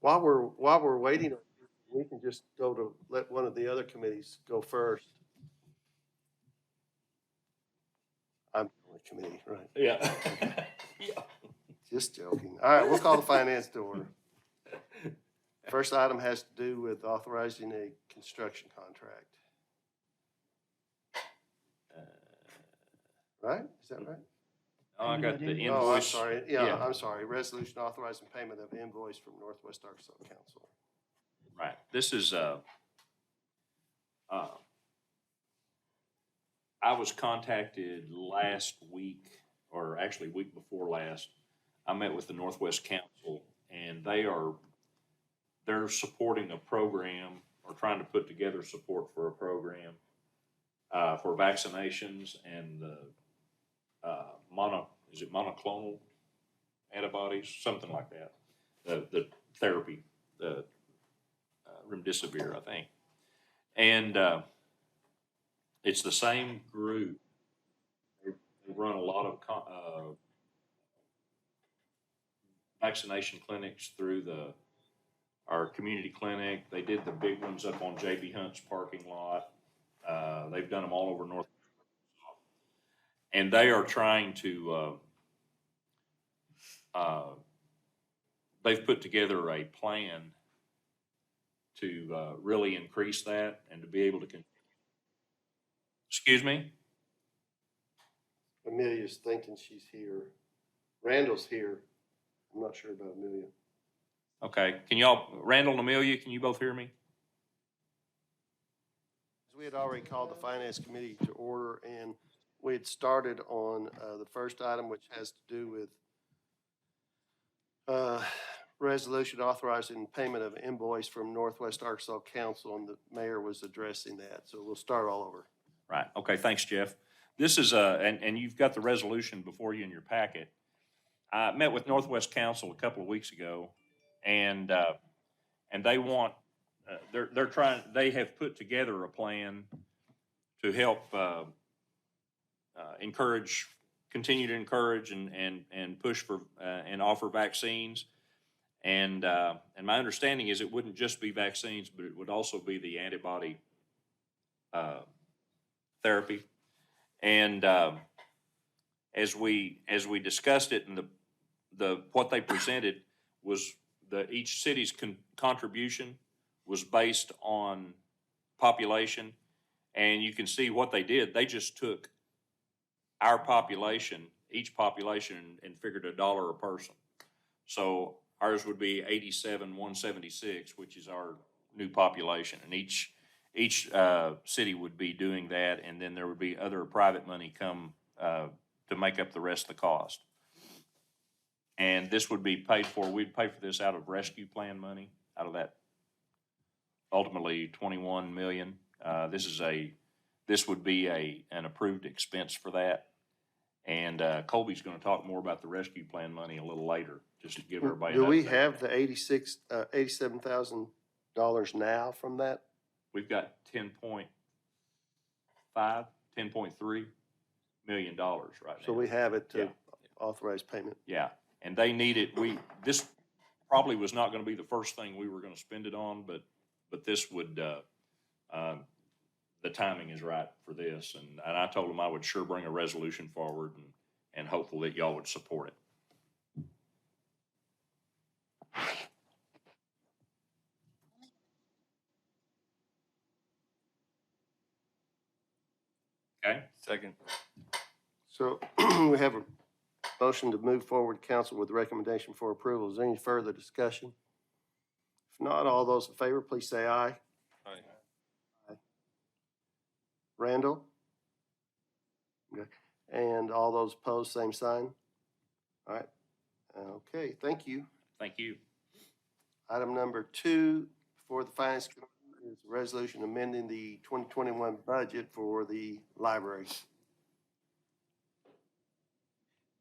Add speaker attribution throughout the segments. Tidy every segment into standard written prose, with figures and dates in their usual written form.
Speaker 1: while we're waiting, we can just let one of the other committees go first. I'm on the committee, right?
Speaker 2: Yeah. Yeah.
Speaker 1: Just joking. All right, we'll call the finance to order. First item has to do with authorizing a construction contract. Right? Is that right?
Speaker 2: Oh, I got the invoice.
Speaker 1: Oh, I'm sorry. Yeah,
Speaker 2: Yeah.
Speaker 1: I'm sorry. Resolution authorizing payment of invoice from Northwest Arkansas Council.
Speaker 2: Right. This is, I was contacted last week, or actually week before last. I met with the Northwest Council, and they're supporting a program, or trying to put together support for a program for vaccinations and the is it monoclonal antibodies, something like that. The therapy, the remdesivir, I think, and it's the same group. They run a lot of vaccination clinics through our community clinic. They did the big ones up on JB Hunt's parking lot. They've done them all over North, and they are trying to. They've put together a plan to really increase that and to be able to. Excuse me.
Speaker 1: Amelia's thinking she's here. Randall's here. I'm not sure about Amelia.
Speaker 2: Okay. Can y'all, Randall and Amelia, can you both hear me?
Speaker 1: We had already called the Finance Committee to order, and we had started on the first item, which has to do with resolution authorizing payment of invoice from Northwest Arkansas Council, and the mayor was addressing that. So we'll start all over.
Speaker 2: Right. Okay. Thanks, Jeff. This is and you've got the resolution before you in your packet. I met with Northwest Council a couple of weeks ago, and they want they're trying. They have put together a plan to help continue to encourage and push for and offer vaccines. And my understanding is it wouldn't just be vaccines, but it would also be the antibody therapy. And as we discussed it, and what they presented was each city's contribution was based on population, and you can see what they did. They just took our population, each population, and figured $1 a person. So ours would be 87,176, which is our new population, and each city would be doing that, and then there would be other private money come to make up the rest of the cost. And this would be paid for. We'd pay for this out of rescue plan money, out of that ultimately $21 million. This would be an approved expense for that. And Colby's going to talk more about the rescue plan money a little later, just to give everybody.
Speaker 1: Do we have the $87,000 now from that?
Speaker 2: We've got $10.3 million right now.
Speaker 1: So we have it to authorize payment.
Speaker 2: Yeah, and they need it. This probably was not going to be the first thing we were going to spend it on, but this would. The timing is right for this, and I told them I would sure bring a resolution forward, and hopeful that y'all would support it. Okay.
Speaker 3: Second.
Speaker 1: So we have a motion to move forward, council, with recommendation for approval. Is there any further discussion? If not, all those in favor, please say aye.
Speaker 3: Aye.
Speaker 1: Aye. Randall? Okay. And all those opposed, same sign? All right. Okay, thank you.
Speaker 2: Thank you.
Speaker 1: Item number 2 for the Finance Committee is a resolution amending the 2021 budget for the library.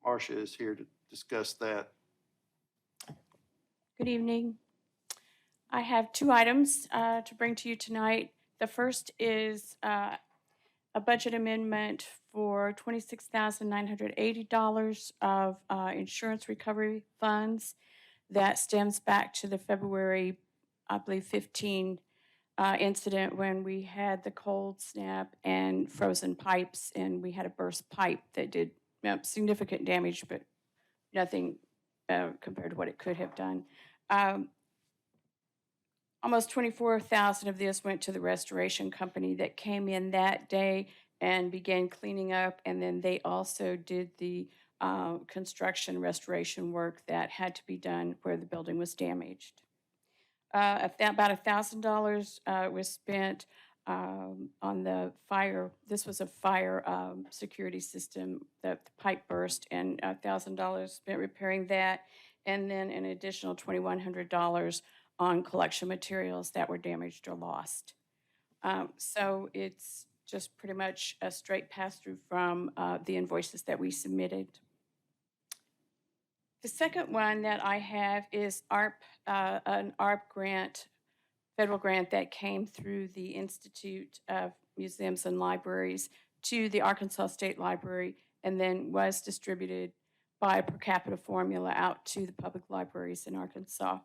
Speaker 1: Marcia is here to discuss that.
Speaker 4: Good evening. I have 2 items to bring to you tonight. The first is a budget amendment for $26,980 of insurance recovery funds That stems back to the February, I believe, 15 incident when we had the cold snap and frozen pipes, and we had a burst pipe that did significant damage, but nothing compared to what it could have done. Um, Almost 24,000 of this went to the restoration company that came in that day and began cleaning up, and then they also did the construction restoration work that had to be done where the building was damaged. About $1,000 was spent on the fire. This was a fire security system that the pipe burst, and $1,000 spent repairing that, and then an additional $2,100 on collection materials that were damaged or lost. So it's just pretty much a straight pass-through from the invoices that we submitted. The second one that I have is an ARP grant, federal grant that came through the Institute of Museums and Libraries to the Arkansas State Library and then was distributed by a per capita formula out to the public libraries in Arkansas.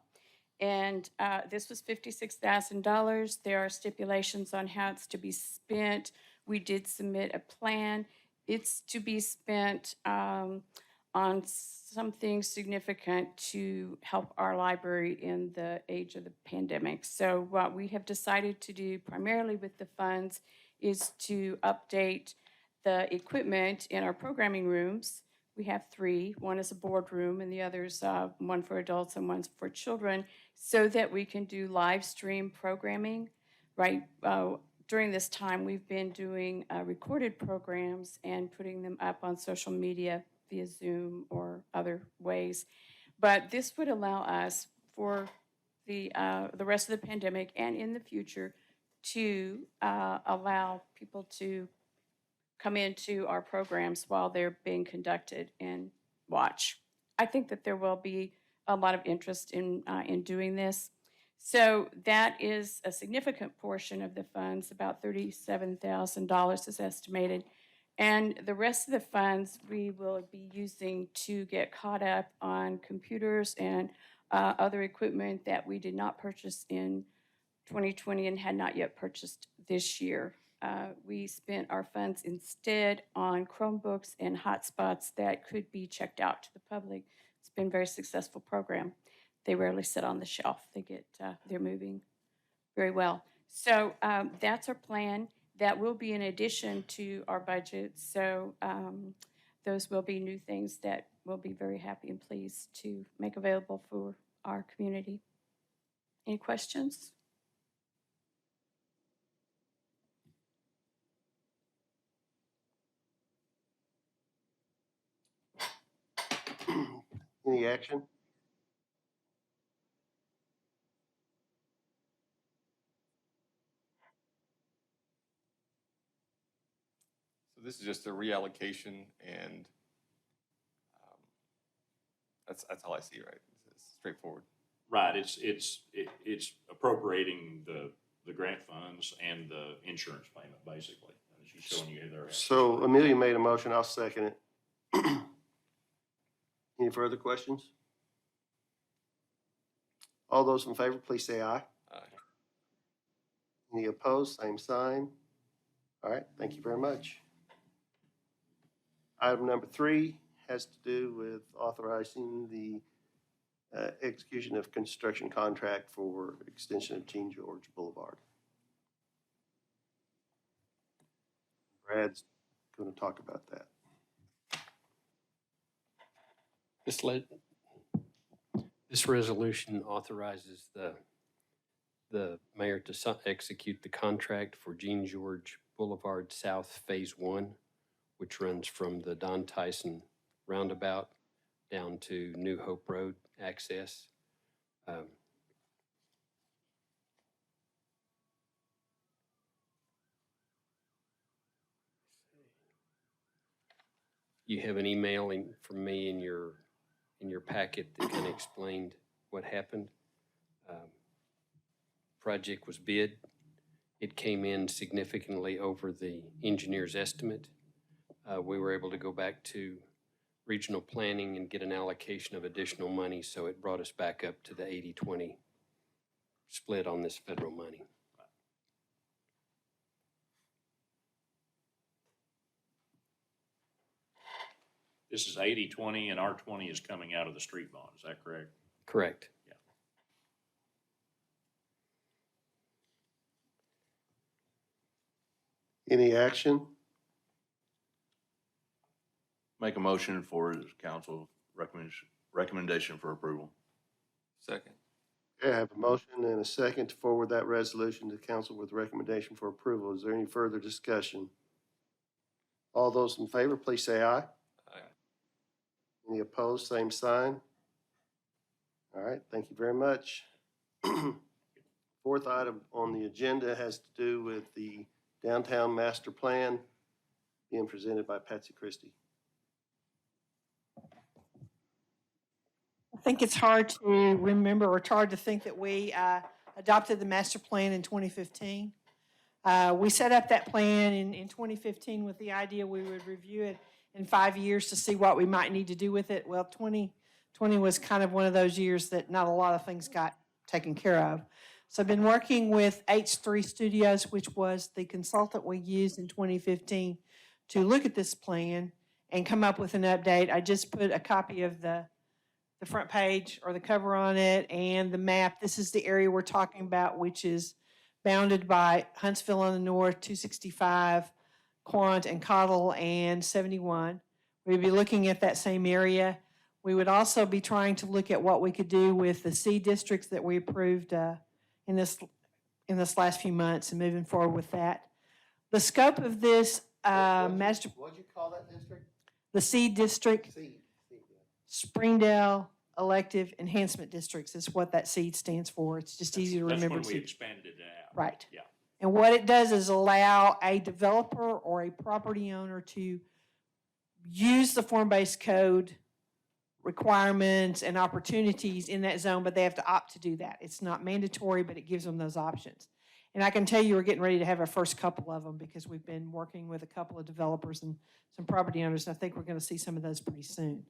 Speaker 4: And this was $56,000. There are stipulations on how it's to be spent. We did submit a plan. It's to be spent on something significant to help our library in the age of the pandemic. So what we have decided to do primarily with the funds is to update the equipment in our programming rooms. We have 3. One is a boardroom and the other's one for adults and one's for children, so that we can do live stream programming. Right, during this time, we've been doing recorded programs and putting them up on social media via Zoom or other ways. But this would allow us for the rest of the pandemic and in the future to allow people to come into our programs while they're being conducted and watch. I think that there will be a lot of interest in doing this. So that is a significant portion of the funds, about $37,000 is estimated. And the rest of the funds we will be using to get caught up on computers and other equipment that we did not purchase in 2020 and had not yet purchased this year. We spent our funds instead on Chromebooks and hotspots that could be checked out to the public. It's been a very successful program. They rarely sit on the shelf. They're moving very well. So that's our plan. That will be in addition to our budget. So those will be new things that we'll be very happy and pleased to make available for our community. Any questions?
Speaker 1: Any action?
Speaker 3: So this is just a reallocation, and that's how I see it, right? It's straightforward.
Speaker 2: Right, it's appropriating the grant funds and the insurance payment, basically. She's showing you there.
Speaker 1: So Amelia made a motion, I'll second it. Any further questions? All those in favor, please say aye.
Speaker 3: Aye.
Speaker 1: Any opposed, same sign. All right, thank you very much. Item number 3 has to do with authorizing the execution of construction contract for extension of King George Boulevard. Brad's going to talk about that.
Speaker 5: This resolution authorizes the mayor to execute the contract for King George Boulevard South Phase 1, which runs from the Don Tyson roundabout down to New Hope Road access. You have an email from me in your packet that kind of explained what happened. Project was bid. It came in significantly over the engineer's estimate. We were able to go back to regional planning and get an allocation of additional money, so it brought us back up to the 80-20 split on this federal money.
Speaker 2: This is 80-20 and our 20 is coming out of the street bond, is that correct?
Speaker 5: Correct.
Speaker 1: Any action?
Speaker 6: Make a motion for council recommendation for approval.
Speaker 3: Second.
Speaker 1: Okay, I have a motion and a second to forward that resolution to council with recommendation for approval. Is there any further discussion? All those in favor, please say aye.
Speaker 3: Aye.
Speaker 1: Any opposed, same sign. All right, thank you very much. Fourth item on the agenda has to do with the downtown master plan being presented by Patsy Christie.
Speaker 7: I think it's hard to remember, or it's hard to think that we adopted the master plan in 2015. We set up that plan in 2015 with the idea we would review it in 5 years to see what we might need to do with it. Well, 2020 was kind of one of those years that not a lot of things got taken care of. So I've been working with H3 Studios, which was the consultant we used in 2015 to look at this plan and come up with an update. I just put a copy of the front page or the cover on it and the map. This is the area we're talking about, which is bounded by Huntsville on the north, 265, Quant and Cottle, and 71. We'd be looking at that same area. We would also be trying to look at what we could do with the C districts that we approved in this last few months and moving forward with that. The scope of this master,
Speaker 1: What'd you call that district?
Speaker 7: the C district,
Speaker 1: C.
Speaker 7: Springdale Elective Enhancement Districts is what that SEED stands for. It's just easy to remember.
Speaker 2: That's when we
Speaker 7: SEED.
Speaker 2: expanded it out.
Speaker 7: Right.
Speaker 2: Yeah.
Speaker 7: And what it does is allow a developer or a property owner to use the form-based code requirements and opportunities in that zone, but they have to opt to do that. It's not mandatory, but it gives them those options. And I can tell you we're getting ready to have our first couple of them because we've been working with a couple of developers and some property owners. And I think we're going to see some of those pretty soon.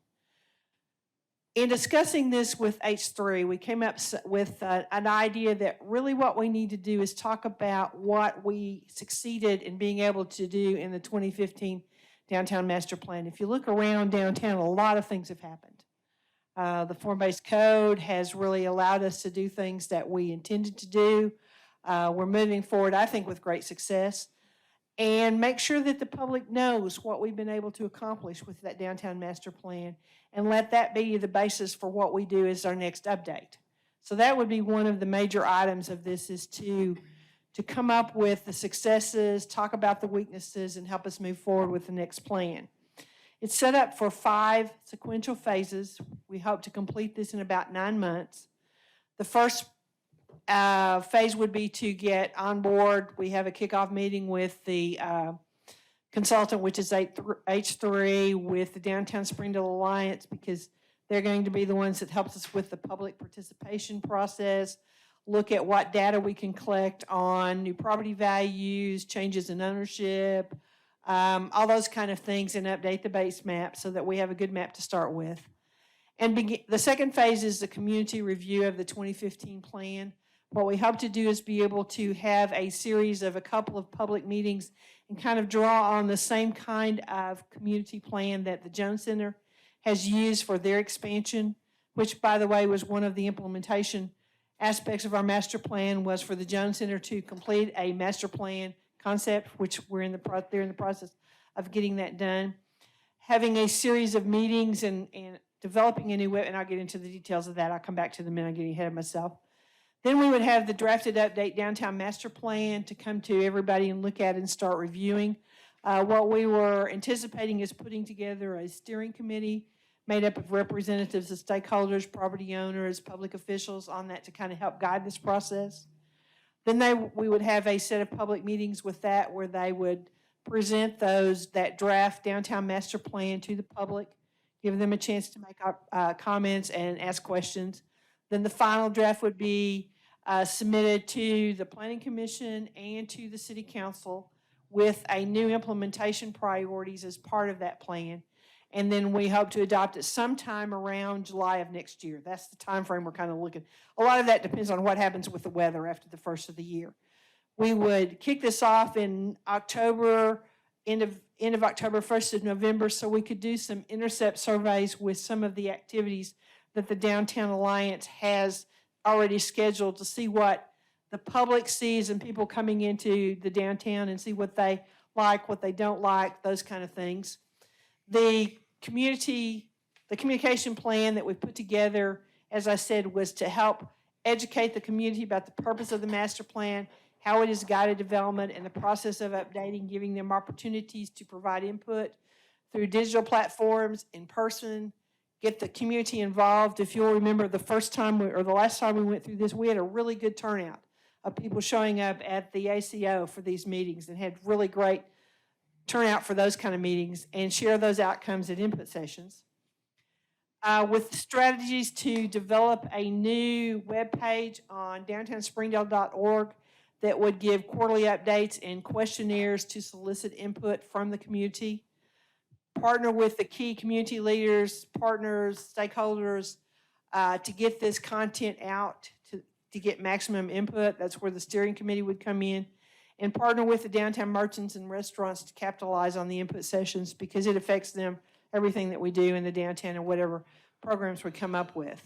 Speaker 7: In discussing this with H3, we came up with an idea that really what we need to do is talk about what we succeeded in being able to do in the 2015 Downtown Master Plan. If you look around downtown, a lot of things have happened. The form-based code has really allowed us to do things that we intended to do. We're moving forward, I think, with great success. And make sure that the public knows what we've been able to accomplish with that Downtown Master Plan, and let that be the basis for what we do as our next update. So that would be one of the major items of this, is to come up with the successes, talk about the weaknesses, and help us move forward with the next plan. It's set up for 5 sequential phases. We hope to complete this in about 9 months. The first phase would be to get on board. We have a kickoff meeting with the consultant, which is H3, with the Downtown Springdale Alliance, because they're going to be the ones that helps us with the public participation process, look at what data we can collect on new property values, changes in ownership, all those kind of things, and update the base map so that we have a good map to start with. And the second phase is the community review of the 2015 plan. What we hope to do is be able to have a series of a couple of public meetings and kind of draw on the same kind of community plan that the Jones Center has used for their expansion, which, by the way, was one of the implementation aspects of our master plan, was for the Jones Center to complete a master plan concept, which they're in the process of getting that done. Having a series of meetings and developing a new web, and I'll get into the details of that. I'll come back to them, and I'm getting ahead of myself. Then we would have the drafted update downtown master plan to come to everybody and look at and start reviewing. What we were anticipating is putting together a steering committee made up of representatives of stakeholders, property owners, public officials on that to kind of help guide this process. Then we would have a set of public meetings with that, where they would present that draft downtown master plan to the public, give them a chance to make comments and ask questions. Then the final draft would be submitted to the Planning Commission and to the City Council with a new implementation priorities as part of that plan. And then we hope to adopt it sometime around July of next year. That's the time frame we're kind of looking. A lot of that depends on what happens with the weather after the first of the year. We would kick this off in October, end of October, 1st of November, so we could do some intercept surveys with some of the activities that the Downtown Alliance has already scheduled to see what the public sees and people coming into the downtown and see what they like, what they don't like, those kind of things. The communication plan that we put together, as I said, was to help educate the community about the purpose of the master plan, how it has guided development, and the process of updating, giving them opportunities to provide input through digital platforms, in person, get the community involved. If you'll remember the last time we went through this, we had a really good turnout of people showing up at the ACO for these meetings and had really great turnout for those kind of meetings, and share those outcomes at input sessions. With strategies to develop a new webpage on downtownspringdale.org that would give quarterly updates and questionnaires to solicit input from the community. Partner with the key community leaders, partners, stakeholders to get this content out to get maximum input. That's where the steering committee would come in. And partner with the downtown merchants and restaurants to capitalize on the input sessions because it affects them, everything that we do in the downtown and whatever programs we come up with.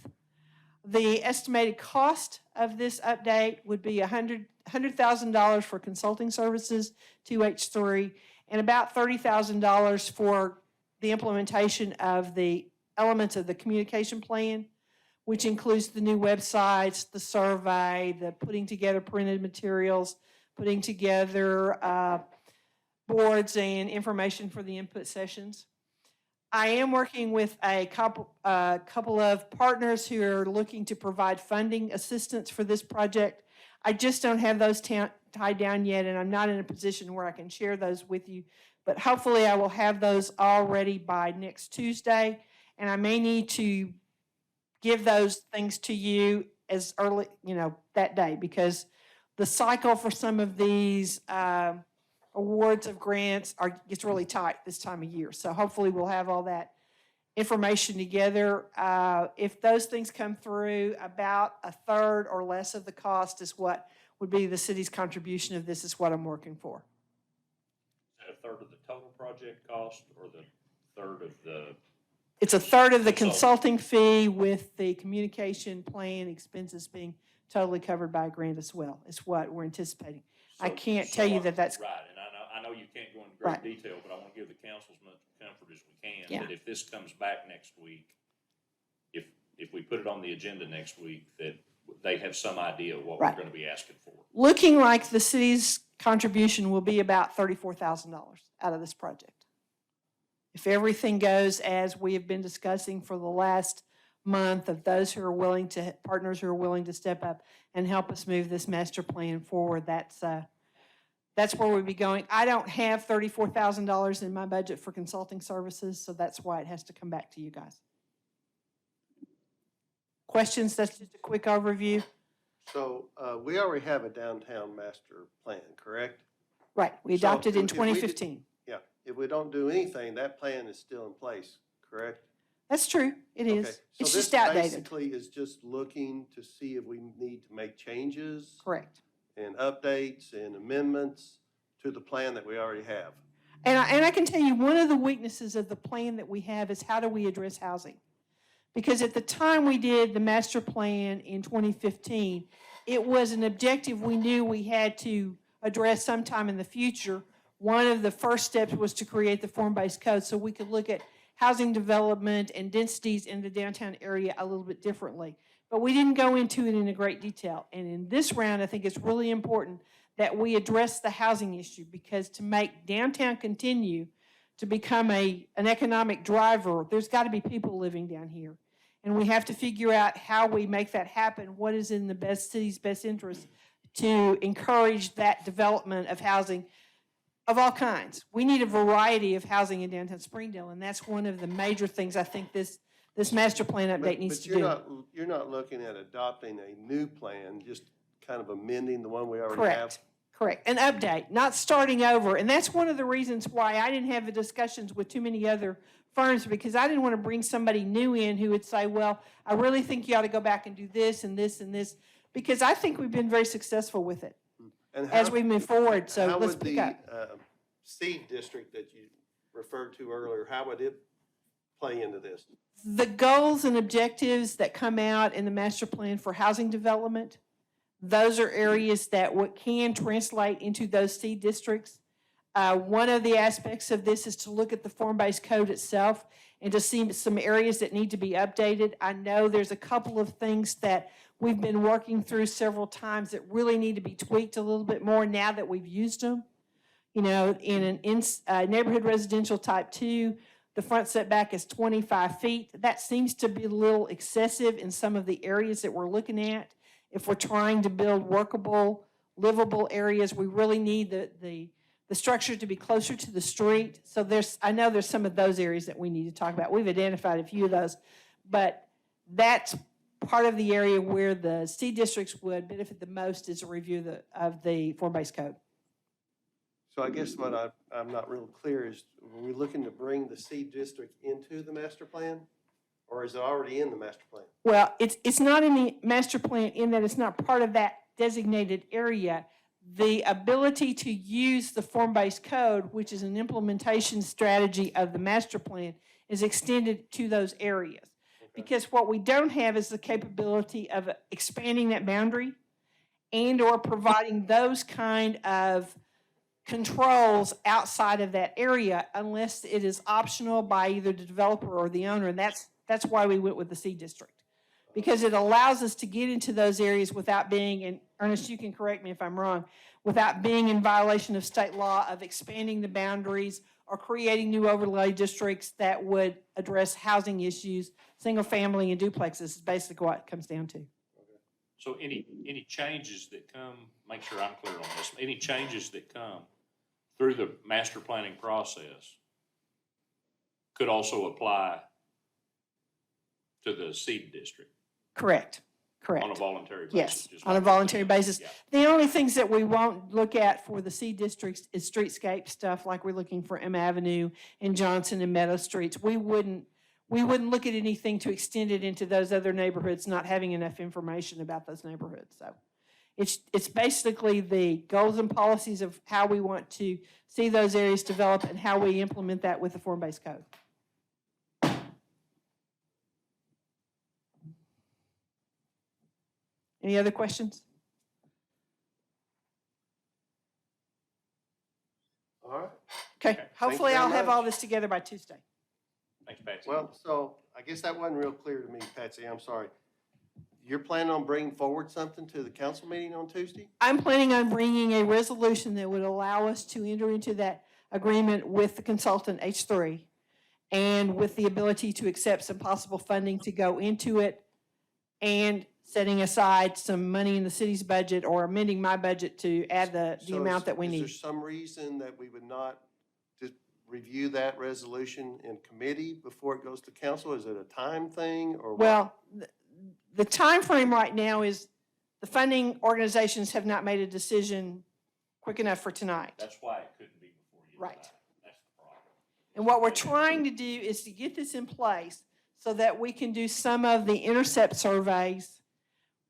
Speaker 7: The estimated cost of this update would be $100,000 for consulting services to H3 and about $30,000 for the implementation of the elements of the communication plan, which includes the new websites, the survey, the putting together printed materials, putting together boards and information for the input sessions. I am working with a couple of partners who are looking to provide funding assistance for this project. I just don't have those tied down yet, and I'm not in a position where I can share those with you. But hopefully I will have those all ready by next Tuesday, and I may need to give those things to you as early, that day, because the cycle for some of these awards of grants gets really tight this time of year. So hopefully we'll have all that information together. If those things come through, about a third or less of the cost is what would be the city's contribution of this, is what I'm working for.
Speaker 2: Is that a third of the total project cost or the third of the?
Speaker 7: It's a third of the
Speaker 2: Consulting.
Speaker 7: consulting fee with the communication plan expenses being totally covered by a grant as well, is what we're anticipating. I can't tell you that that's-
Speaker 2: Right, and I know you can't go into
Speaker 7: Right.
Speaker 2: great detail, but I want to give the council as much comfort as we can.
Speaker 7: Yeah.
Speaker 2: That if this comes back next week, if we put it on the agenda next week, that they have some idea of what we're
Speaker 7: Right.
Speaker 2: going to be asking for.
Speaker 7: Looking like the city's contribution will be about $34,000 out of this project. If everything goes as we have been discussing for the last month, of those who are willing to, partners who are willing to step up and help us move this master plan forward, that's where we'll be going. I don't have $34,000 in my budget for consulting services, so that's why it has to come back to you guys. Questions? That's just a quick overview.
Speaker 1: So we already have a downtown master plan, correct?
Speaker 7: Right, we
Speaker 1: So
Speaker 7: adopted in
Speaker 1: if we did-
Speaker 7: 2015.
Speaker 1: Yeah. If we don't do anything, that plan is still in place, correct?
Speaker 7: That's true, it
Speaker 1: Okay.
Speaker 7: is.
Speaker 1: So
Speaker 7: It's
Speaker 1: this
Speaker 7: just outdated.
Speaker 1: basically is just looking to see if we need to make changes
Speaker 7: Correct.
Speaker 1: and updates and amendments to the plan that we already have.
Speaker 7: And I can tell you, one of the weaknesses of the plan that we have is how do we address housing? Because at the time we did the master plan in 2015, it was an objective we knew we had to address sometime in the future. One of the first steps was to create the form-based code so we could look at housing development and densities in the downtown area a little bit differently. But we didn't go into it in a great detail. And in this round, I think it's really important that we address the housing issue, because to make downtown continue to become an economic driver, there's got to be people living down here. And we have to figure out how we make that happen, what is in the city's best interest to encourage that development of housing of all kinds. We need a variety of housing in downtown Springdale, and that's one of the major things I think this master plan update needs to do.
Speaker 1: You're not looking at adopting a new plan, just kind of amending the one we already have?
Speaker 7: Correct, an update, not starting over. And that's one of the reasons why I didn't have the discussions with too many other firms, because I didn't want to bring somebody new in who would say, well, I really think you ought to go back and do this and this and this, because I think we've been very successful with it
Speaker 1: And
Speaker 7: as
Speaker 1: how-
Speaker 7: we move forward, so
Speaker 1: how
Speaker 7: let's
Speaker 1: would
Speaker 7: pick
Speaker 1: the,
Speaker 7: up.
Speaker 1: seed district that you referred to earlier, how would it play into this?
Speaker 7: The goals and objectives that come out in the master plan for housing development, those are areas that what can translate into those seed districts. One of the aspects of this is to look at the form-based code itself and to see some areas that need to be updated. I know there's a couple of things that we've been working through several times that really need to be tweaked a little bit more now that we've used them. You know, in an neighborhood residential type 2, the front setback is 25 feet. That seems to be a little excessive in some of the areas that we're looking at. If we're trying to build workable, livable areas, we really need the structure to be closer to the street. So I know there's some of those areas that we need to talk about. We've identified a few of those, but that's part of the area where the C districts would benefit the most is a review of the form-based code.
Speaker 1: So I guess what I'm not real clear is, are we looking to bring the seed district into the master plan? Or is it already in the master plan?
Speaker 7: Well, it's not in the master plan in that it's not part of that designated area. The ability to use the form-based code, which is an implementation strategy of the master plan, is extended to those areas. Because what we don't have is the capability of expanding that boundary and/or providing those kind of controls outside of that area unless it is optional by either the developer or the owner. And that's why we went with the C district. Because it allows us to get into those areas without being, and Ernest, you can correct me if I'm wrong, without being in violation of state law of expanding the boundaries or creating new overlay districts that would address housing issues, single family and duplexes is basically what it comes down to.
Speaker 2: So any changes that come, make sure I'm clear on this, any changes that come through the master planning process could also apply to the seed district
Speaker 7: Correct,
Speaker 2: on a
Speaker 7: correct.
Speaker 2: voluntary basis?
Speaker 7: Yes,
Speaker 2: just
Speaker 7: on a
Speaker 2: like
Speaker 7: voluntary
Speaker 2: everything else.
Speaker 7: basis.
Speaker 2: Yeah.
Speaker 7: The only things that we won't look at for the C districts is streetscape stuff, like we're looking for M Avenue and Johnson and Meadow Streets. We wouldn't look at anything to extend it into those other neighborhoods, not having enough information about those neighborhoods. So it's basically the goals and policies of how we want to see those areas develop and how we implement that with the form-based code. Any other questions?
Speaker 1: All right.
Speaker 7: Okay, hopefully
Speaker 1: very
Speaker 7: I'll have all
Speaker 1: much.
Speaker 7: this together by Tuesday.
Speaker 2: Thanks, Patsy.
Speaker 1: Well, so I guess that wasn't real clear to me, Patsy, I'm sorry. You're planning on bringing forward something to the council meeting on Tuesday?
Speaker 7: I'm planning on bringing a resolution that would allow us to enter into that agreement with the consultant H3 and with the ability to accept some possible funding to go into it and setting aside some money in the city's budget or amending my budget to add the
Speaker 1: So
Speaker 7: amount that we
Speaker 1: Is
Speaker 7: need.
Speaker 1: there some reason that we would not just review that resolution in committee before it goes to council? Is it a time thing or what?
Speaker 7: Well, the timeframe right now is the funding organizations have not made a decision quick enough for tonight.
Speaker 2: That's why it couldn't be before you.
Speaker 7: Right.
Speaker 2: tonight. That's the problem.
Speaker 7: And what we're trying to do is to get this in place so that we can do some of the intercept surveys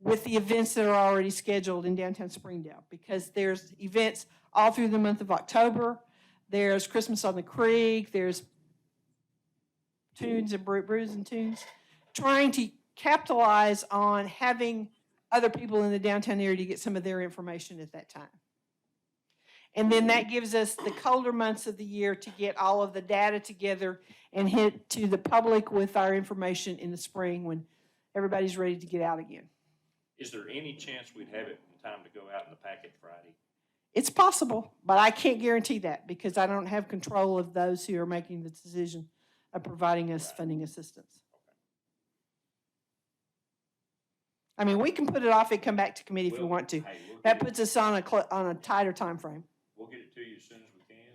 Speaker 7: with the events that are already scheduled in downtown Springdale, because there's events all through the month of October. There's Christmas on the Creek, there's tunes and brews and tunes, trying to capitalize on having other people in the downtown area to get some of their information at that time. And then that gives us the colder months of the year to get all of the data together and hit to the public with our information in the spring when everybody's ready to get out again.
Speaker 2: Is there any chance we'd have it in time to go out in the packet Friday?
Speaker 7: It's possible, but I can't guarantee that because I don't have control of those who are making the decision of providing us funding assistance. I mean, we can put it off and come back to committee if we
Speaker 2: Well,
Speaker 7: want to.
Speaker 2: hey, we'll
Speaker 7: That
Speaker 2: get it-
Speaker 7: puts us on a tighter timeframe.
Speaker 2: We'll get it to you as soon as we can.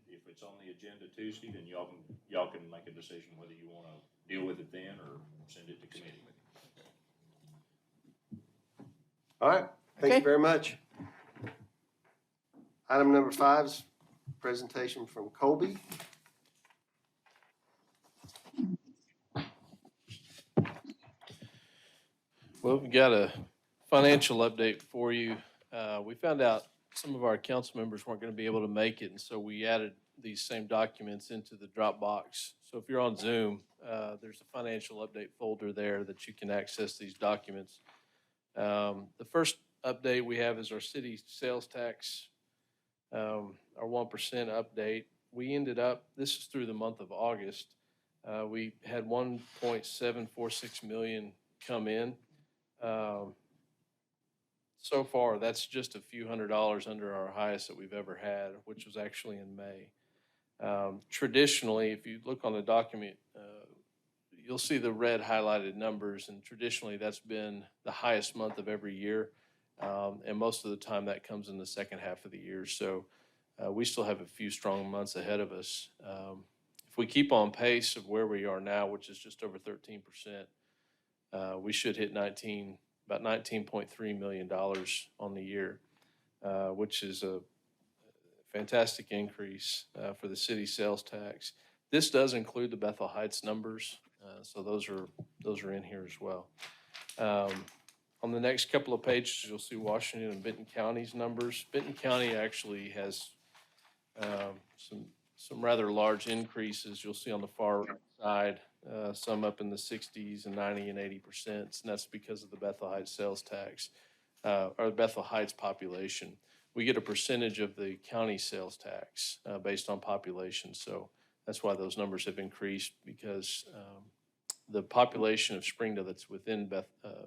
Speaker 2: If it's on the agenda Tuesday, then y'all can make a decision whether you want to deal with it then or send it to committee.
Speaker 1: All right, thank you
Speaker 7: Okay.
Speaker 1: very much. Item number 5 is presentation from Colby.
Speaker 8: Well, we've got a financial update for you. We found out some of our council members weren't going to be able to make it, and so we added these same documents into the Dropbox. So if you're on Zoom, there's a financial update folder there that you can access these documents. The first update we have is our city sales tax, our 1% update. We ended up, this is through the month of August, we had 1.746 million come in. So far, that's just a few $100s under our highest that we've ever had, which was actually in May. Traditionally, if you look on the document, you'll see the red highlighted numbers, and traditionally that's been the highest month of every year. And most of the time that comes in the second half of the year. So we still have a few strong months ahead of us. If we keep on pace of where we are now, which is just over 13%, we should hit about $19.3 million on the year, which is a fantastic increase for the city sales tax. This does include the Bethel Heights numbers, so those are in here as well. On the next couple of pages, you'll see Washington and Benton County's numbers. Benton County actually has some rather large increases. You'll see on the far side, some up in the 60s and 90 and 80%, and that's because of the Bethel Heights sales tax, or the Bethel Heights population. We get a percentage of the county sales tax based on population, so that's why those numbers have increased, because the population of Springdale that's within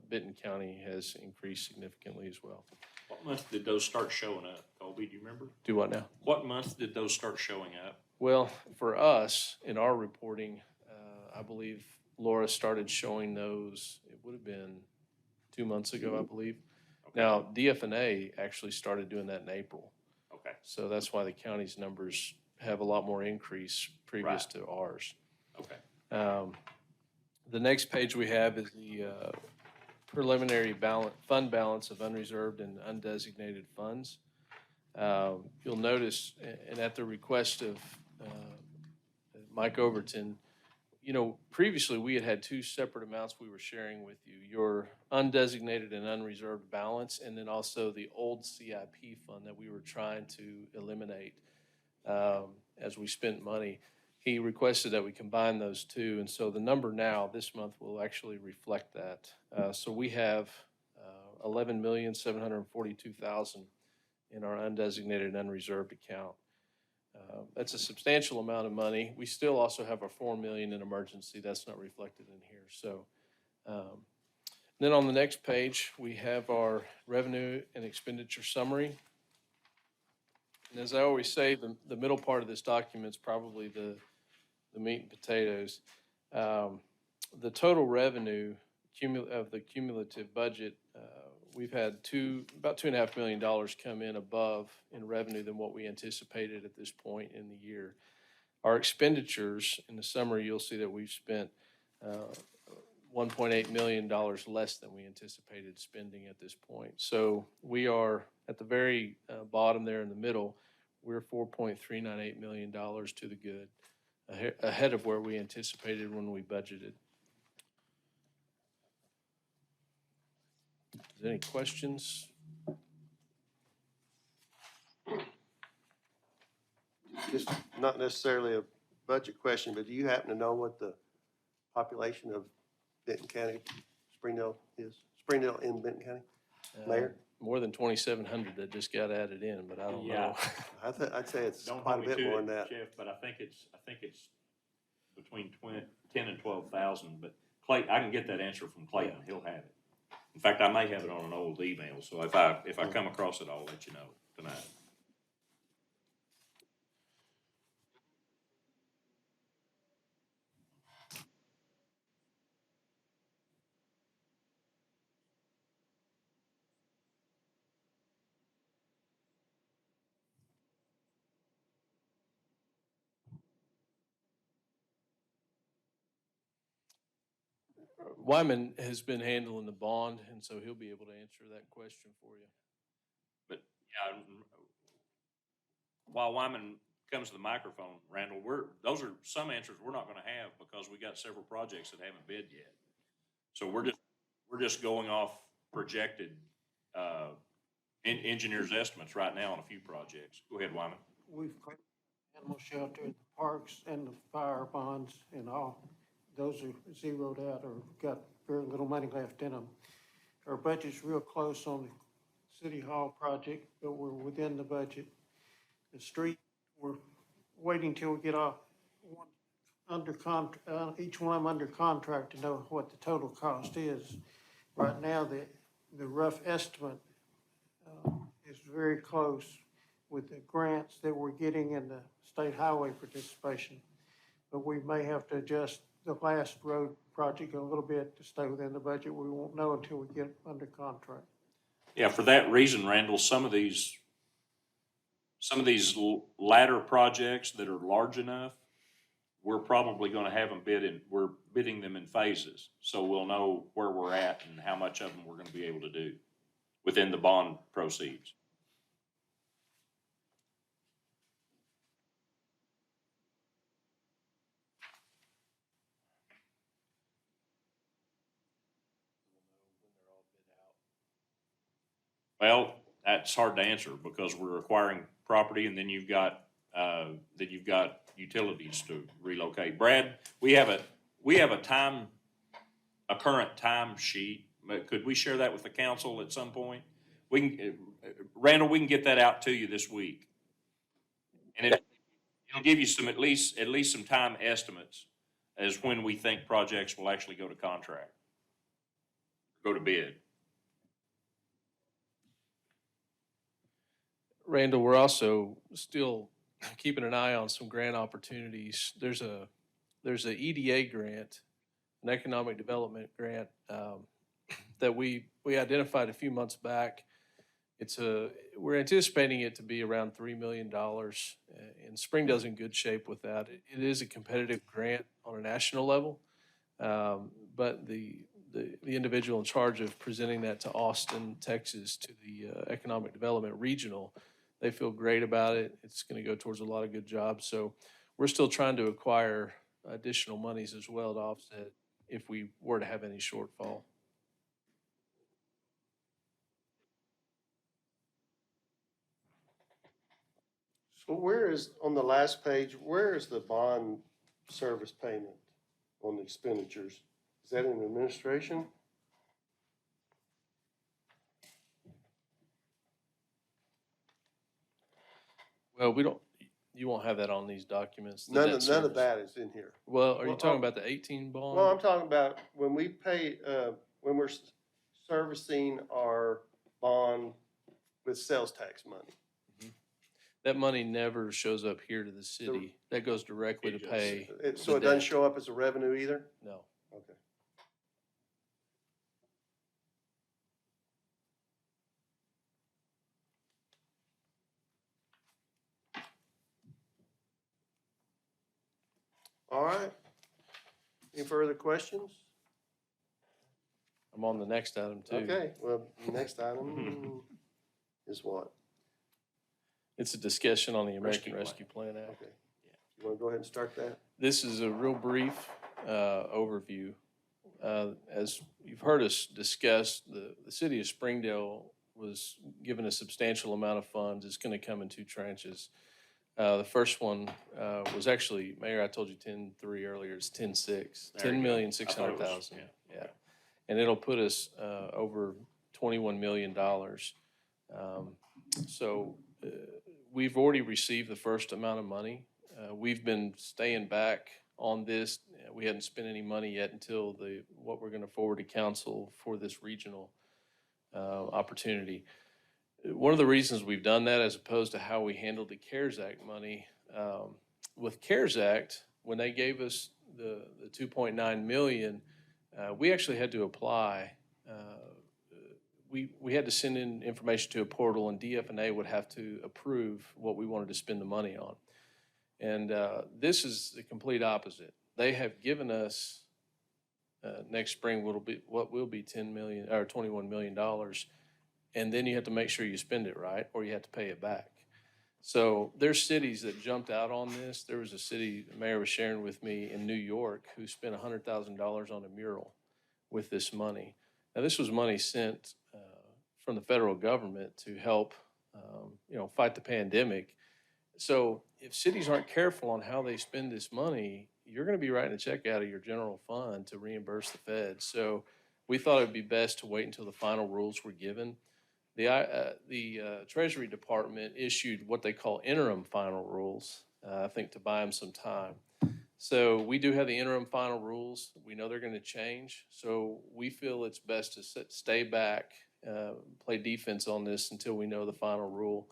Speaker 8: Benton County has increased significantly as well.
Speaker 2: What month did those start showing up, Colby? Do you remember?
Speaker 8: Do what now?
Speaker 2: What month did those start showing up?
Speaker 8: Well, for us, in our reporting, I believe Laura started showing those, it would have been 2 months ago, I believe.
Speaker 2: Okay.
Speaker 8: Now, DFNA actually started doing that in April.
Speaker 2: Okay.
Speaker 8: So that's why the county's numbers have a lot more increase previous to ours.
Speaker 2: Okay.
Speaker 8: The next page we have is the preliminary fund balance of unreserved and undesignated funds. You'll notice, and at the request of Mike Overton, previously we had two separate amounts we were sharing with you, your undesignated and unreserved balance, and then also the old CIP fund that we were trying to eliminate as we spent money. He requested that we combine those two, and so the number now this month will actually reflect that. So we have $11,742,000 in our undesignated and unreserved account. That's a substantial amount of money. We still also have our $4 million in emergency. That's not reflected in here. So then on the next page, we have our revenue and expenditure summary. And as I always say, the middle part of this document is probably the meat and potatoes. The total revenue of the cumulative budget, we've had about $2.5 million come in above in revenue than what we anticipated at this point in the year. Our expenditures, in the summary, you'll see that we've spent $1.8 million less than we anticipated spending at this point. So we are at the very bottom there in the middle. We're $4.398 million to the good, ahead of where we anticipated when we budgeted. Is there any questions?
Speaker 1: Just not necessarily a budget question, but do you happen to know what the population of Benton County, Springdale is? Springdale in Benton County? Mayor?
Speaker 8: More than 2,700 that just got added in, but I don't know.
Speaker 1: I'd say it's
Speaker 2: Don't
Speaker 1: quite a
Speaker 2: hold me
Speaker 1: bit
Speaker 2: to
Speaker 1: more
Speaker 2: it,
Speaker 1: than that.
Speaker 2: Jeff, but I think it's between 10 and 12,000. But Clay, I can get that answer from Clayton. He'll have it. In fact, I may have it on an old email. So if I come across it, I'll let you know tonight.
Speaker 8: Wyman has been handling the bond, and so he'll be able to answer that question for you.
Speaker 2: But yeah, while Wyman comes to the microphone, Randall, those are some answers we're not gonna have because we got several projects that haven't bid yet. So we're just going off projected, engineers' estimates right now on a few projects. Go ahead, Wyman.
Speaker 9: We've got animal shelter, the parks and the fire bonds and all. Those are zeroed out or got very little money left in them. Our budget's real close on the city hall project, but we're within the budget. The street, we're waiting till we get off one each one of them under contract to know what the total cost is. Right now, the rough estimate is very close with the grants that we're getting and the state highway participation. But we may have to adjust the last road project a little bit to stay within the budget. We won't know until we get under contract.
Speaker 2: Yeah, for that reason, Randall, some of these latter projects that are large enough, we're probably gonna have them we're bidding them in phases. So we'll know where we're at and how much of them we're gonna be able to do within the bond proceeds. Well, that's hard to answer because we're acquiring property and then you've got utilities to relocate. Brad, we have a current time sheet. But could we share that with the council at some point? Randall, we can get that out to you this week. And it'll give you at least some time estimates as when we think projects will actually go to contract, go to bid.
Speaker 8: Randall, we're also still keeping an eye on some grant opportunities. There's a EDA grant, an economic development grant, that we identified a few months back. We're anticipating it to be around $3 million, and Springdale's in good shape with that. It is a competitive grant on a national level, but the individual in charge of presenting that to Austin, Texas, to the Economic Development Regional, they feel great about it. It's going to go towards a lot of good jobs. So we're still trying to acquire additional monies as well to offset if we were to have any shortfall.
Speaker 1: So on the last page, where is the bond service payment on the expenditures? Is that in administration?
Speaker 8: Well, you won't have that on these documents. the
Speaker 1: None
Speaker 8: debt
Speaker 1: of
Speaker 8: service.
Speaker 1: that is in here.
Speaker 8: Well, are you
Speaker 1: Well,
Speaker 8: talking about the 18 bond?
Speaker 1: Well, I'm talking about when we pay, when we're servicing our bond with sales tax money.
Speaker 8: That money never shows up here to the city. That goes directly to pay.
Speaker 1: So
Speaker 8: the
Speaker 1: it doesn't
Speaker 8: debt.
Speaker 1: show up as a revenue either?
Speaker 8: No.
Speaker 1: Okay. All right. Any further questions?
Speaker 8: I'm on the next item too.
Speaker 1: Okay, well, the next item is what?
Speaker 8: It's a discussion on the
Speaker 2: Rescue
Speaker 8: American
Speaker 2: Plan.
Speaker 8: Rescue Plan Act.
Speaker 1: Okay. You want to go ahead and start that?
Speaker 8: This is a real brief overview. As you've heard us discuss, the city of Springdale was given a substantial amount of funds. It's going to come in two tranches. The first one was actually, Mayor, I told you 10-3 earlier. It's 10-6,
Speaker 2: There you go.
Speaker 8: $10,600,000. Yeah. And it'll put us over $21 million. So we've already received the first amount of money. We've been staying back on this. We hadn't spent any money yet until what we're going to forward to council for this regional opportunity. One of the reasons we've done that, as opposed to how we handled the CARES Act money, with CARES Act, when they gave us the 2.9 million, we actually had to apply. We had to send in information to a portal, and DF&A would have to approve what we wanted to spend the money on. And this is the complete opposite. They have given us next spring what will be $10 million or $21 million, and then you have to make sure you spend it right, or you have to pay it back. So there's cities that jumped out on this. There was a city, the mayor was sharing with me in New York, who spent $100,000 on a mural with this money. Now, this was money sent from the federal government to help, fight the pandemic. So if cities aren't careful on how they spend this money, you're going to be writing a check out of your general fund to reimburse the feds. So we thought it would be best to wait until the final rules were given. The Treasury Department issued what they call interim final rules, I think to buy them some time. So we do have the interim final rules. We know they're going to change. So we feel it's best to stay back, play defense on this until we know the final rule.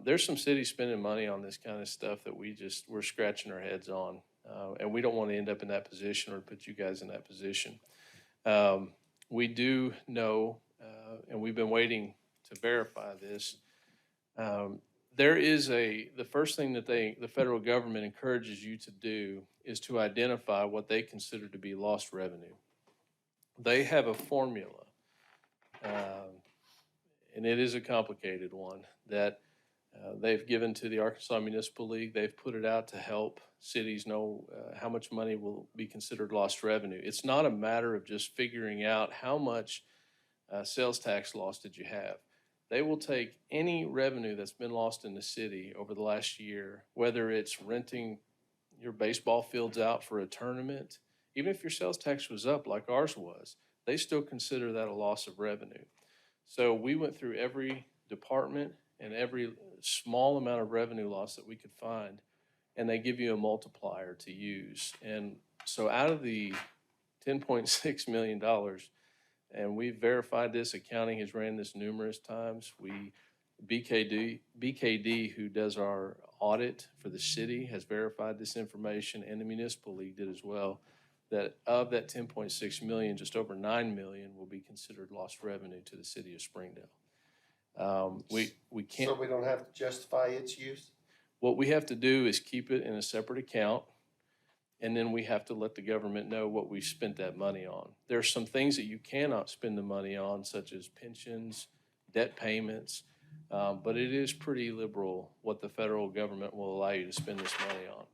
Speaker 8: There's some cities spending money on this kind of stuff that we're scratching our heads on. And we don't want to end up in that position or put you guys in that position. We do know, and we've been waiting to verify this. The first thing that the federal government encourages you to do is to identify what they consider to be lost revenue. They have a formula, and it is a complicated one, that they've given to the Arkansas Municipal League. They've put it out to help cities know how much money will be considered lost revenue. It's not a matter of just figuring out how much sales tax loss did you have. They will take any revenue that's been lost in the city over the last year, whether it's renting your baseball fields out for a tournament, even if your sales tax was up like ours was, they still consider that a loss of revenue. So we went through every department and every small amount of revenue loss that we could find, and they give you a multiplier to use. And so out of the $10.6 million, and we've verified this, accounting has ran this numerous times. BKD, who does our audit for the city, has verified this information, and the Municipal League did as well, that of that 10.6 million, just over 9 million will be considered lost revenue to the city of Springdale. We can't.
Speaker 1: So we don't have to justify its use?
Speaker 8: What we have to do is keep it in a separate account, and then we have to let the government know what we spent that money on. There are some things that you cannot spend the money on, such as pensions, debt payments, but it is pretty liberal what the federal government will allow you to spend this money on.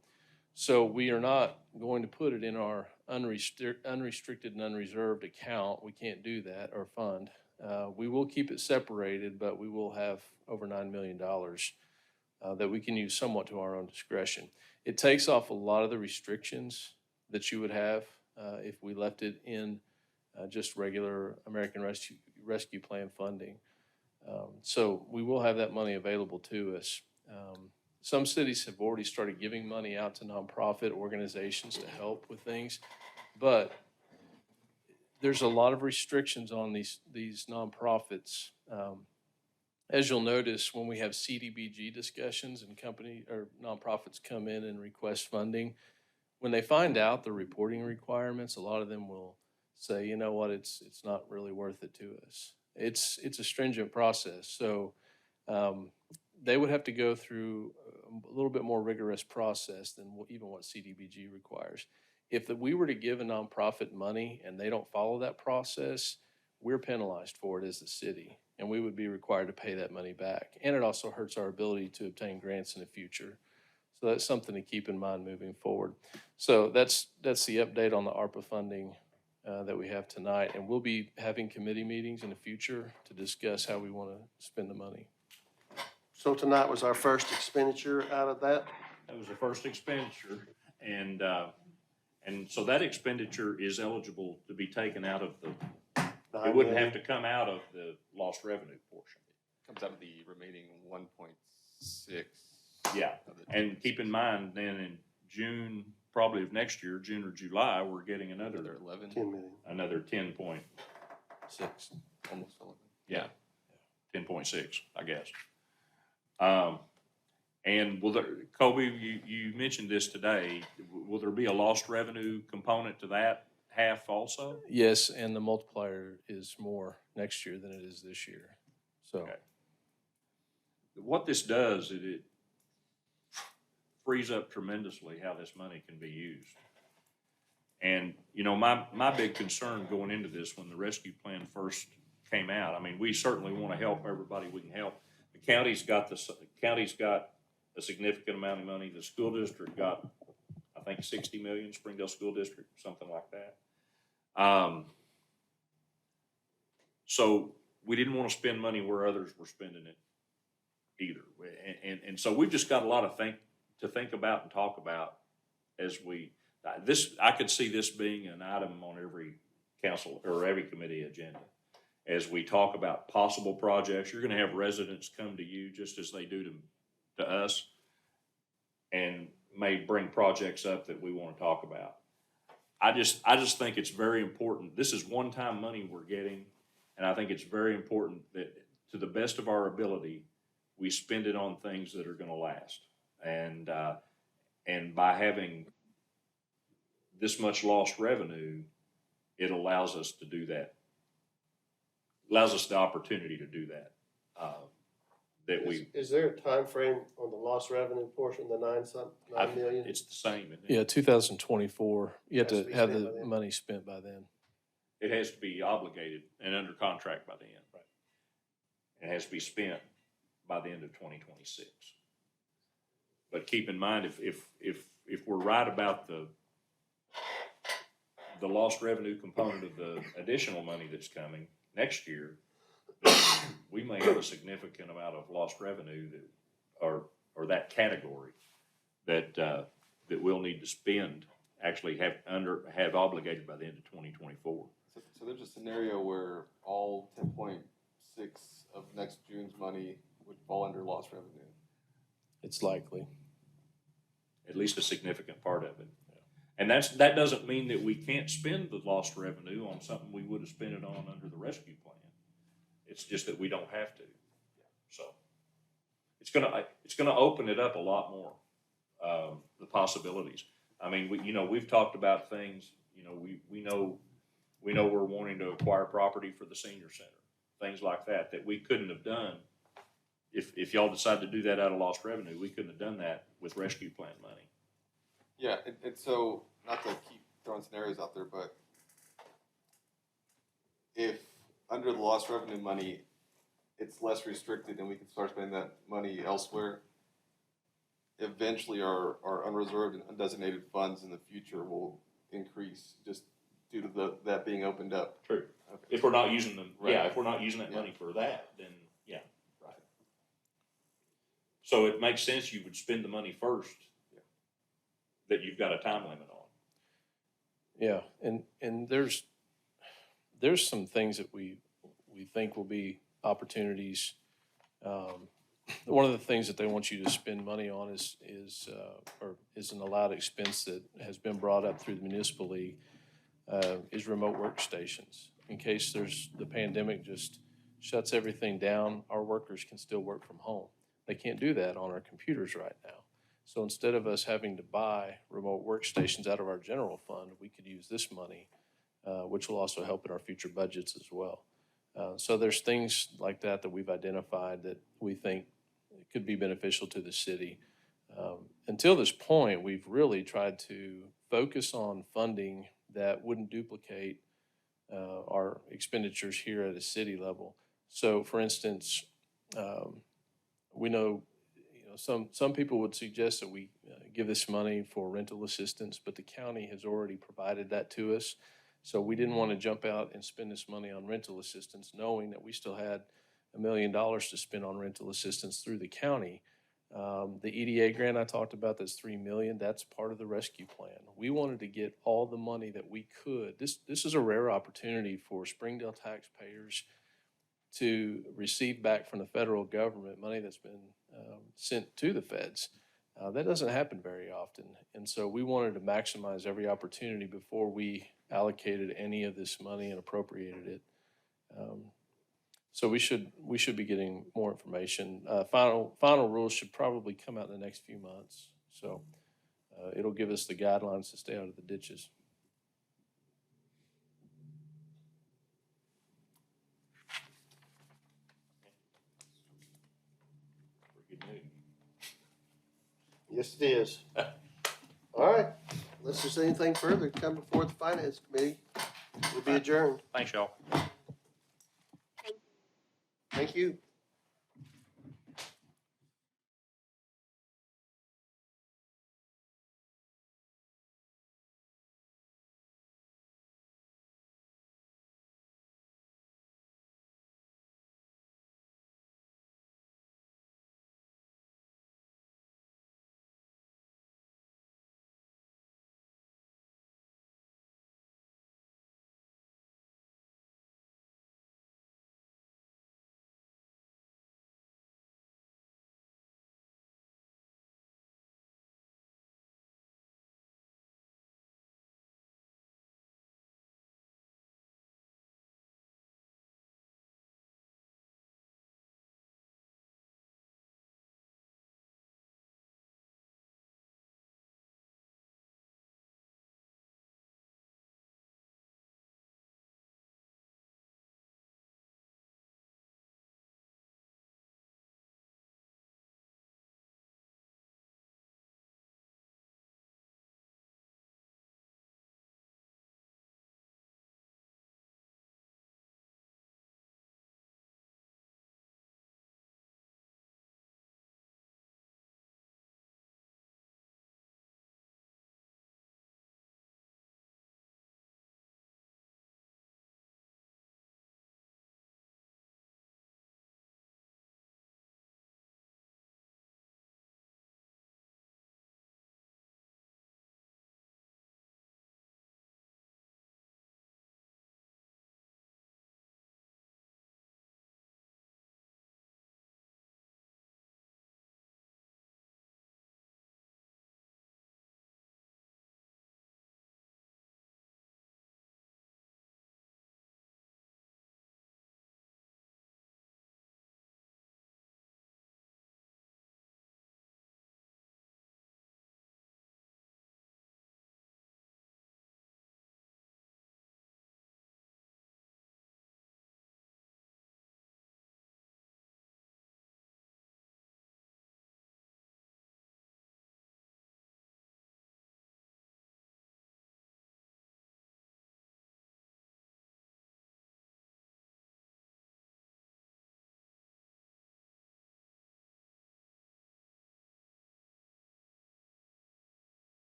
Speaker 8: So we are not going to put it in our unrestricted and unreserved account. We can't do that, or fund. We will keep it separated, but we will have over $9 million that we can use somewhat to our own discretion. It takes off a lot of the restrictions that you would have if we left it in just regular American Rescue Plan funding. So we will have that money available to us. Some cities have already started giving money out to nonprofit organizations to help with things, but there's a lot of restrictions on these nonprofits. As you'll notice, when we have CDBG discussions and company or nonprofits come in and request funding, when they find out the reporting requirements, a lot of them will say, you know what, it's not really worth it to us. It's a stringent process, so they would have to go through a little bit more rigorous process than even what CDBG requires. If we were to give a nonprofit money and they don't follow that process, we're penalized for it as the city, and we would be required to pay that money back. And it also hurts our ability to obtain grants in the future. So that's something to keep in mind moving forward. So that's the update on the ARPA funding that we have tonight. And we'll be having committee meetings in the future to discuss how we want to spend the money.
Speaker 1: So tonight was our first expenditure out of that?
Speaker 2: That was the first expenditure, and so that expenditure is eligible to be taken out of it wouldn't have to come out of the lost revenue portion.
Speaker 3: Comes out of the remaining 1.6.
Speaker 2: Yeah, and keep in mind, then in June, probably of next year, June or July, we're getting
Speaker 3: Another
Speaker 2: another
Speaker 3: 11,
Speaker 1: 10 million.
Speaker 2: 10 point,
Speaker 3: almost 11.
Speaker 2: yeah, 10.6, I guess. And Kobe, you mentioned this today, will there be a lost revenue component to that half also?
Speaker 8: Yes, and the multiplier is more next year than it is this year. So
Speaker 2: Okay. What this does, it frees up tremendously how this money can be used. And, my big concern going into this, when the rescue plan first came out, I mean, we certainly want to help everybody we can help. The county's got a significant amount of money. The school district got, I think, 60 million, Springdale School District, something like that. So we didn't want to spend money where others were spending it either. And so we've just got a lot to think about and talk about as I could see this being an item on every council or every committee agenda. As we talk about possible projects, you're gonna have residents come to you just as they do to us and may bring projects up that we want to talk about. I just think it's very important. This is one-time money we're getting, and I think it's very important that, to the best of our ability, we spend it on things that are gonna last. And by having this much lost revenue, it allows us to do that. Allows us the opportunity to do that.
Speaker 1: Is there a time frame on the lost revenue portion, the 9 million?
Speaker 2: It's the same, isn't it?
Speaker 8: Yeah, 2024, you have
Speaker 1: Has to
Speaker 8: to
Speaker 1: be
Speaker 8: have
Speaker 1: spent by
Speaker 8: the
Speaker 1: then.
Speaker 8: money spent by then.
Speaker 2: It has to be obligated and under contract by the end. Right. It has to be spent by the end of 2026. But keep in mind, if we're right about the lost revenue component of the additional money that's coming next year, then we may have a significant amount of lost revenue or that category that we'll need to spend, actually have obligated by the end of 2024.
Speaker 3: So there's a scenario where all 10.6 of next June's money would fall under lost revenue.
Speaker 8: It's likely.
Speaker 2: At least a significant part of it. And that doesn't mean that we can't spend the lost revenue on something we would have spent it on under the rescue plan. It's just that we don't have to. So it's gonna open it up a lot more, the possibilities. I mean, we've talked about things, we know we're wanting to acquire property for the senior center, things like that we couldn't have done. If y'all decide to do that out of lost revenue, we couldn't have done that with rescue plan money.
Speaker 3: Yeah, and so, not to keep throwing scenarios out there, but if under the lost revenue money, it's less restricted and we can start spending that money elsewhere, eventually our unreserved and undesignated funds in the future will increase just due to that being opened up.
Speaker 2: True.
Speaker 3: Okay.
Speaker 2: If we're not using them,
Speaker 3: Right.
Speaker 2: if we're not using that
Speaker 3: Yeah.
Speaker 2: money for that, then yeah, right. So it makes sense you would spend the money first that you've got a time limit on.
Speaker 8: Yeah, and there's some things that we think will be opportunities. One of the things that they want you to spend money on is an allowed expense that has been brought up through the municipal league, is remote workstations. In case the pandemic just shuts everything down, our workers can still work from home. They can't do that on our computers right now. So instead of us having to buy remote workstations out of our general fund, we could use this money, which will also help in our future budgets as well. So there's things like that we've identified that we think could be beneficial to the city. Until this point, we've really tried to focus on funding that wouldn't duplicate our expenditures here at a city level. So for instance, we know some people would suggest that we give this money for rental assistance, but the county has already provided that to us. So we didn't want to jump out and spend this money on rental assistance, knowing that we still had $1 million to spend on rental assistance through the county. The EDA grant I talked about, that's $3 million, that's part of the rescue plan. We wanted to get all the money that we could. This is a rare opportunity for Springdale taxpayers to receive back from the federal government money that's been sent to the feds. That doesn't happen very often. And so we wanted to maximize every opportunity before we allocated any of this money and appropriated it. So we should be getting more information. Final rules should probably come out in the next few months. So it'll give us the guidelines to stay out of the ditches.
Speaker 2: Good news.
Speaker 1: Yes, it is. All right, unless there's anything further to come before the finance committee, we'll be adjourned.
Speaker 2: Thanks, y'all.
Speaker 1: Thank you.